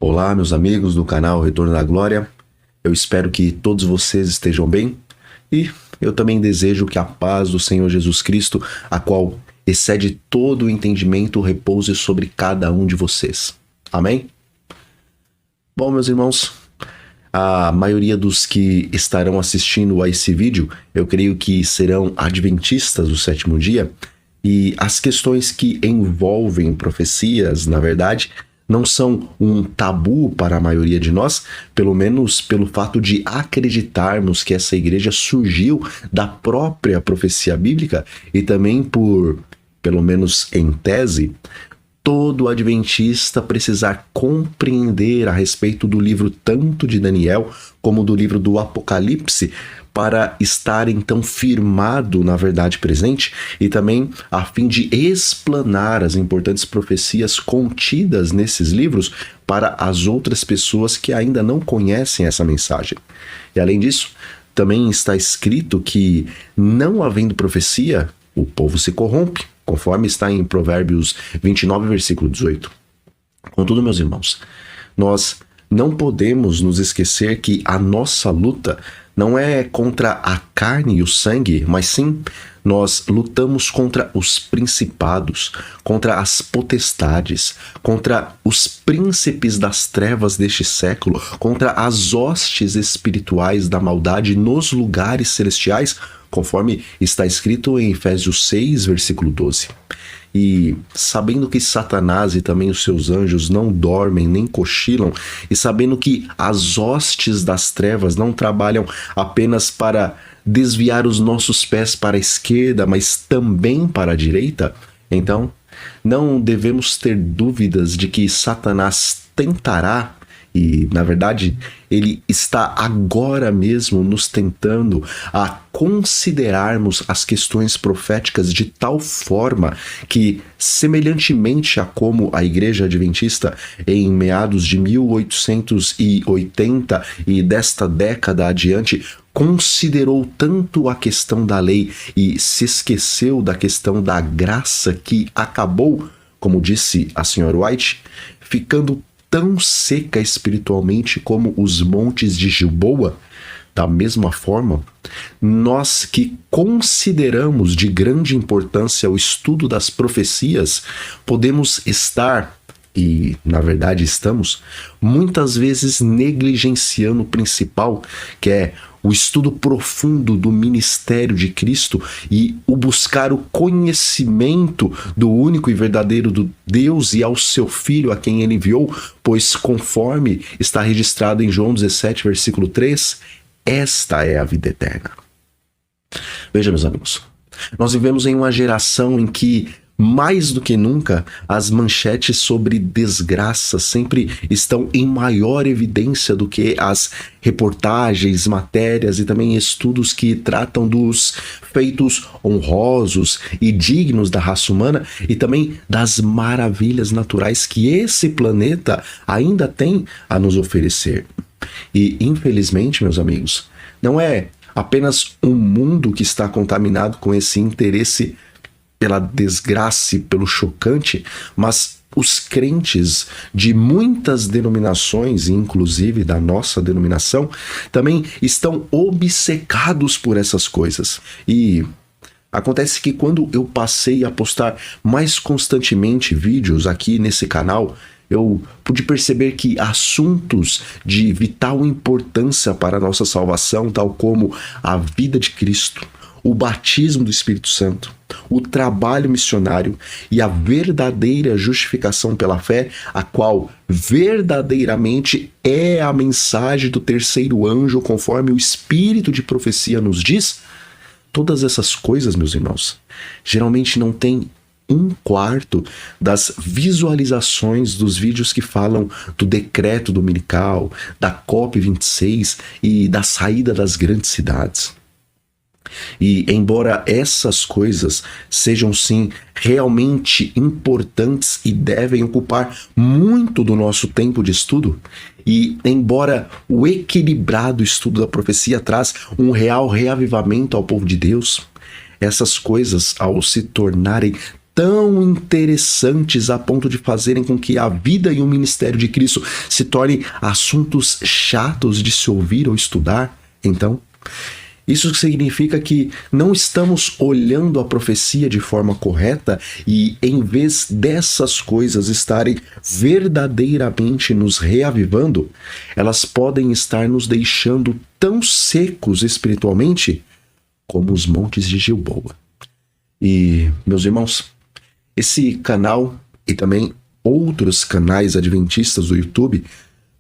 Olá, meus amigos do canal Retorno da Glória. Eu espero que todos vocês estejam bem e eu também desejo que a paz do Senhor Jesus Cristo, a qual excede todo o entendimento, repouse sobre cada um de vocês. Amém? Bom, meus irmãos, a maioria dos que estarão assistindo a esse vídeo, eu creio que serão adventistas do sétimo dia, e as questões que envolvem profecias, na verdade, não são um tabu para a maioria de nós, pelo menos pelo fato de acreditarmos que essa igreja surgiu da própria profecia bíblica e também por, pelo menos em tese, todo adventista precisar compreender a respeito do livro tanto de Daniel como do livro do Apocalipse, para estar então firmado na verdade presente e também a fim de explanar as importantes profecias contidas nesses livros para as outras pessoas que ainda não conhecem essa mensagem. E além disso, também está escrito que, não havendo profecia, o povo se corrompe, conforme está em Provérbios 29, versículo 18. Contudo, meus irmãos, nós não podemos nos esquecer que a nossa luta não é contra a carne e o sangue, mas sim nós lutamos contra os principados, contra as potestades, contra os príncipes das trevas deste século, contra as hostes espirituais da maldade nos lugares celestiais, conforme está escrito em Efésios 6, versículo 12. E sabendo que Satanás e também os seus anjos não dormem nem cochilam, e sabendo que as hostes das trevas não trabalham apenas para desviar os nossos pés para a esquerda, mas também para a direita, então não devemos ter dúvidas de que Satanás tentará, e na verdade ele está agora mesmo nos tentando a considerarmos as questões proféticas de tal forma que, semelhantemente a como a Igreja Adventista em meados de 1880 e desta década adiante considerou tanto a questão da lei e se esqueceu da questão da graça, que acabou, como disse a senhora White, ficando tão seca espiritualmente como os montes de Gilboa. Da mesma forma, nós que consideramos de grande importância o estudo das profecias, podemos estar, e na verdade estamos, muitas vezes negligenciando o principal, que é o estudo profundo do ministério de Cristo e o buscar o conhecimento do único e verdadeiro do Deus e ao seu Filho a quem ele enviou, pois conforme está registrado em João 17, versículo 3, esta é a vida eterna. Veja, meus amigos, nós vivemos em uma geração em que, mais do que nunca, as manchetes sobre desgraça sempre estão em maior evidência do que as reportagens, matérias e também estudos que tratam dos feitos honrosos e dignos da raça humana e também das maravilhas naturais que esse planeta ainda tem a nos oferecer. E, infelizmente, meus amigos, não é apenas um mundo que está contaminado com esse interesse pela desgraça e pelo chocante, mas os crentes de muitas denominações, inclusive da nossa denominação, também estão obcecados por essas coisas. E acontece que quando eu passei a postar mais constantemente vídeos aqui nesse canal, eu pude perceber que assuntos de vital importância para a nossa salvação, tal como a vida de Cristo, o batismo do Espírito Santo, o trabalho missionário e a verdadeira justificação pela fé, a qual verdadeiramente é a mensagem do terceiro anjo, conforme o Espírito de profecia nos diz, todas essas coisas, meus irmãos, geralmente não tem 1/4 das visualizações dos vídeos que falam do decreto dominical, da COP26 e da saída das grandes cidades. E embora essas coisas sejam sim realmente importantes e devem ocupar muito do nosso tempo de estudo, e embora o equilibrado estudo da profecia traz um real reavivamento ao povo de Deus, essas coisas, ao se tornarem tão interessantes a ponto de fazerem com que a vida e o ministério de Cristo se tornem assuntos chatos de se ouvir ou estudar, então isso significa que não estamos olhando a profecia de forma correta e, em vez dessas coisas estarem verdadeiramente nos reavivando, elas podem estar nos deixando tão secos espiritualmente como os montes de Gilboa. E, meus irmãos, esse canal e também outros canais adventistas do YouTube,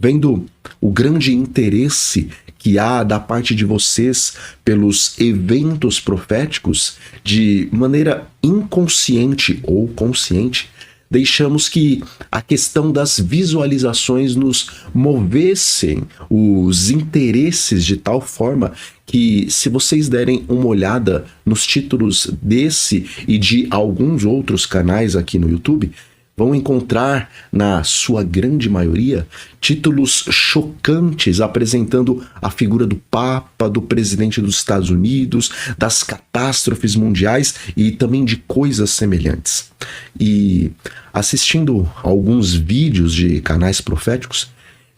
vendo o grande interesse que há da parte de vocês pelos eventos proféticos, de maneira inconsciente ou consciente, deixamos que a questão das visualizações nos movessem os interesses de tal forma que, se vocês derem uma olhada nos títulos desse e de alguns outros canais aqui no YouTube, vão encontrar, na sua grande maioria, títulos chocantes apresentando a figura do Papa, do presidente dos Estados Unidos, das catástrofes mundiais e também de coisas semelhantes. E assistindo alguns vídeos de canais proféticos,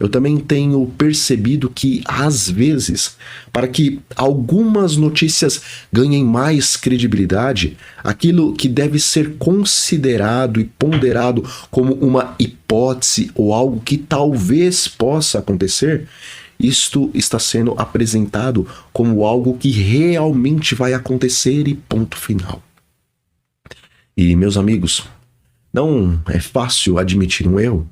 eu também tenho percebido que, às vezes, para que algumas notícias ganhem mais credibilidade, aquilo que deve ser considerado e ponderado como uma hipótese ou algo que talvez possa acontecer, isto está sendo apresentado como algo que realmente vai acontecer e ponto final. E, meus amigos, não é fácil admitir um erro,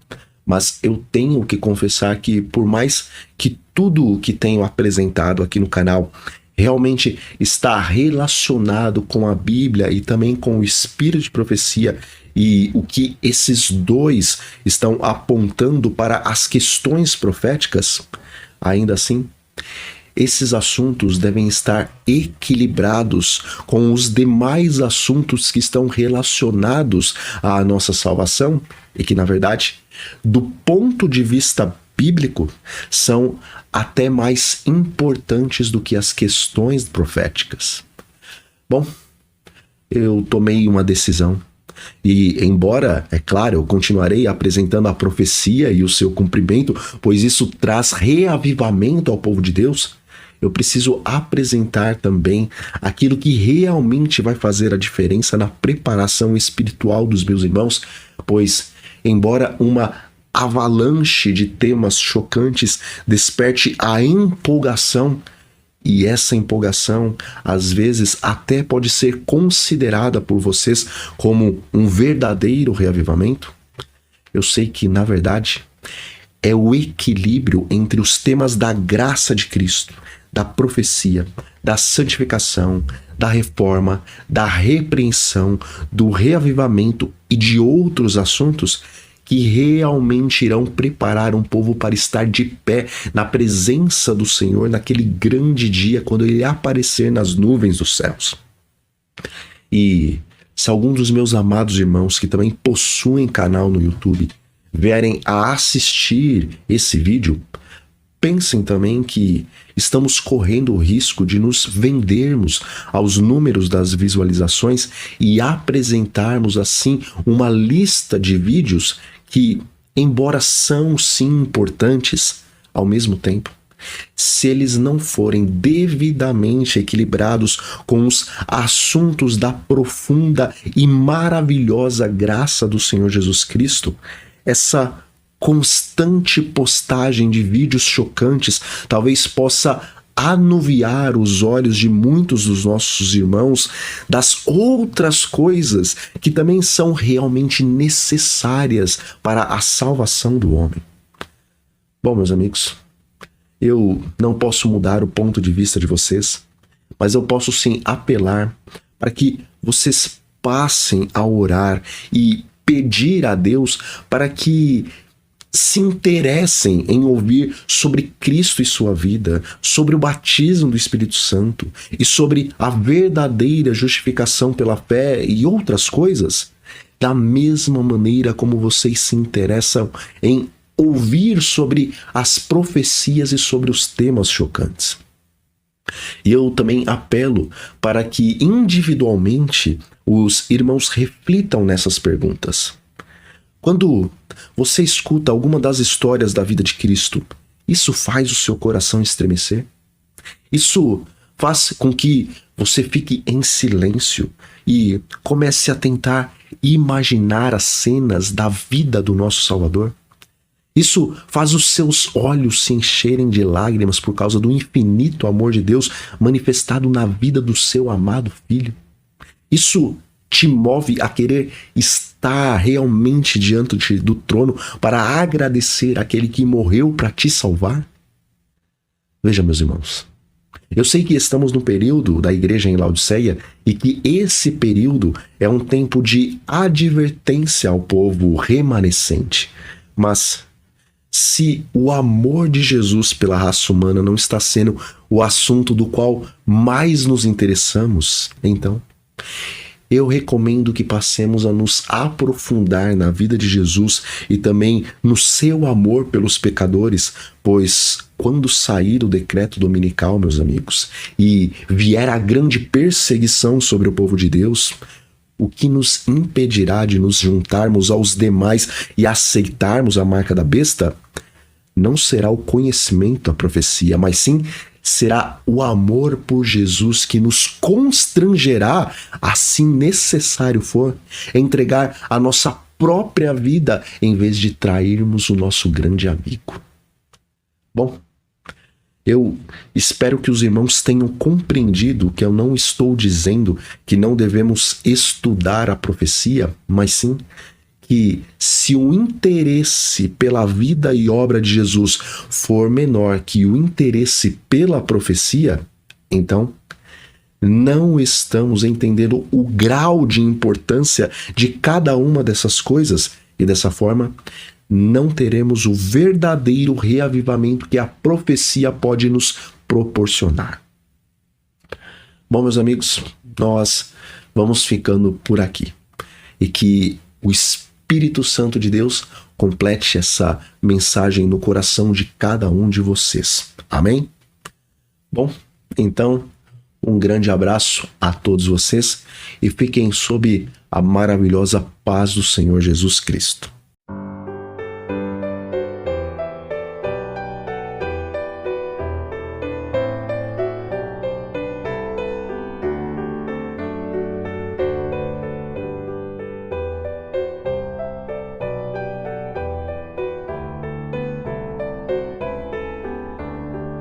mas eu tenho que confessar que, por mais que tudo o que tenho apresentado aqui no canal realmente está relacionado com a Bíblia e também com o espírito de profecia e o que esses dois estão apontando para as questões proféticas, ainda assim, esses assuntos devem estar equilibrados com os demais assuntos que estão relacionados à nossa salvação e que, na verdade, do ponto de vista bíblico, são até mais importantes do que as questões proféticas. Bom, eu tomei uma decisão. E, embora, é claro, eu continuarei apresentando a profecia e o seu cumprimento, pois isso traz reavivamento ao povo de Deus, eu preciso apresentar também aquilo que realmente vai fazer a diferença na preparação espiritual dos meus irmãos, pois, embora uma avalanche de temas chocantes desperte a empolgação, e essa empolgação, às vezes, até pode ser considerada por vocês como um verdadeiro reavivamento, eu sei que, na verdade, é o equilíbrio entre os temas da graça de Cristo, da profecia, da santificação, da reforma, da repreensão, do reavivamento e de outros assuntos que realmente irão preparar um povo para estar de pé na presença do Senhor naquele grande dia, quando Ele aparecer nas nuvens dos céus. E se algum dos meus amados irmãos que também possuem canal no YouTube vierem a assistir esse vídeo, pensem também que estamos correndo o risco de nos vendermos aos números das visualizações e apresentarmos assim uma lista de vídeos que, embora são sim importantes, ao mesmo tempo, se eles não forem devidamente equilibrados com os assuntos da profunda e maravilhosa graça do Senhor Jesus Cristo, essa constante postagem de vídeos chocantes talvez possa anuviar os olhos de muitos dos nossos irmãos das outras coisas que também são realmente necessárias para a salvação do homem. Bom, meus amigos, eu não posso mudar o ponto de vista de vocês, mas eu posso sim apelar para que vocês passem a orar e pedir a Deus para que se interessem em ouvir sobre Cristo e sua vida, sobre o batismo do Espírito Santo e sobre a verdadeira justificação pela fé e outras coisas, da mesma maneira como vocês se interessam em ouvir sobre as profecias e sobre os temas chocantes. E eu também apelo para que individualmente os irmãos reflitam nessas perguntas. Quando você escuta alguma das histórias da vida de Cristo, isso faz o seu coração estremecer? Isso faz com que você fique em silêncio e comece a tentar imaginar as cenas da vida do nosso Salvador? Isso faz os seus olhos se encherem de lágrimas por causa do infinito amor de Deus manifestado na vida do seu amado Filho? Isso te move a querer estar realmente diante do trono para agradecer aquele que morreu para te salvar? Veja, meus irmãos, eu sei que estamos no período da igreja em Laodiceia e que esse período é um tempo de advertência ao povo remanescente. Mas se o amor de Jesus pela raça humana não está sendo o assunto do qual mais nos interessamos, então eu recomendo que passemos a nos aprofundar na vida de Jesus e também no seu amor pelos pecadores, pois quando sair o decreto dominical, meus amigos, e vier a grande perseguição sobre o povo de Deus, o que nos impedirá de nos juntarmos aos demais e aceitarmos a marca da besta não será o conhecimento da profecia, mas sim será o amor por Jesus que nos constrangerá, assim necessário for, a entregar a nossa própria vida em vez de trairmos o nosso grande amigo. Bom, eu espero que os irmãos tenham compreendido que eu não estou dizendo que não devemos estudar a profecia, mas sim que se o interesse pela vida e obra de Jesus for menor que o interesse pela profecia, então não estamos entendendo o grau de importância de cada uma dessas coisas e dessa forma não teremos o verdadeiro reavivamento que a profecia pode nos proporcionar. Bom, meus amigos, nós vamos ficando por aqui e que o Espírito Santo de Deus complete essa mensagem no coração de cada um de vocês. Amém? Bom, então, um grande abraço a todos vocês e fiquem sob a maravilhosa paz do Senhor Jesus Cristo.